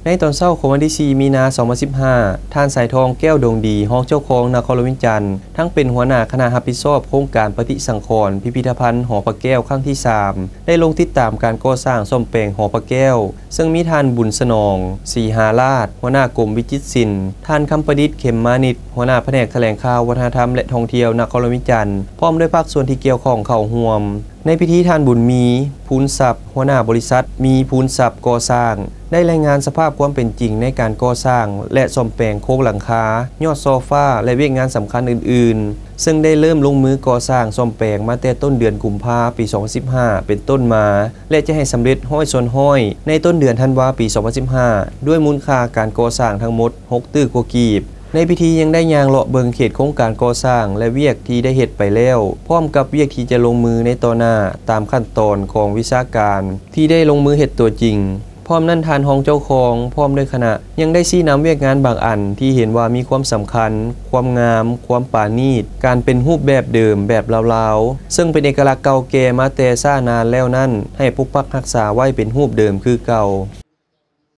ในตอนเช้าของวันที่4มีนาคม2015ท่านสายทองแก้วดวงดีรองเจ้าของนครวิจันทร์ทั้งเป็นหัวหน้าคณะรับผิดชอบโครงการปฏิสังขรณ์พิพิธภัณฑ์หอพระแก้วครั้งที่3ได้ลงติดตามการก่อสร้างซ่อมแปลงหอพระแก้วซึ่งมีท่านบุญสนองศรีหาราชหัวหน้ากรมวิจิตรศิลป์ท่านคำประดิษฐ์เข็มมานิตหัวหน้าแผนกแถลงข่าววัฒนธรรมและท่องเที่ยวนครวิจันทร์พร้อมด้วยภาคส่วนที่เกี่ยวข้องเข้าร่วมในพิธีท่านบุญมีพูนทรัพย์หัวหน้าบริษัทมีพูนทรัพย์ก่อสร้างได้รายงานสภาพความเป็นจริงในการก่อสร้างและซ่อมแปลงโครงหลังคายอดโซฟาและเวียกงานสำคัญอื่นๆซึ่งได้เริ่มลงมือก่อสร้างซ่อมแปลงมาแต่ต้นเดือนกุมภาพันธ์ปี2015เป็นต้นมาและจะให้สำเร็จห้อยส่วนห้อยในต้นเดือนธันวาคมปี2015ด้วยมูลค่าการก่อสร้างทั้งหมด6ตื้อกว่ากีบในพิธียังได้ยางเลาะเบิงเขตโครงการก่อสร้างและเวียกที่ได้เฮ็ดไปแล้วพร้อมกับเวียกที่จะลงมือในต่อหน้าตามขั้นตอนของวิชาการที่ได้ลงมือเฮ็ดตัวจริงพร้อมนั้นทานห้องเจ้าของพร้อมด้วยคณะยังได้ชี้นำเวียกงานบางอันที่เห็นว่ามีความสำคัญความงามความปราณีตการเป็นรูปแบบเดิมแบบลาวๆซึ่งเป็นเอกลักษณ์เก่าแก่มาแต่ช้านานแล้วนั้นให้ปกปักรักษาไว้เป็นรูปเดิมคือเก่า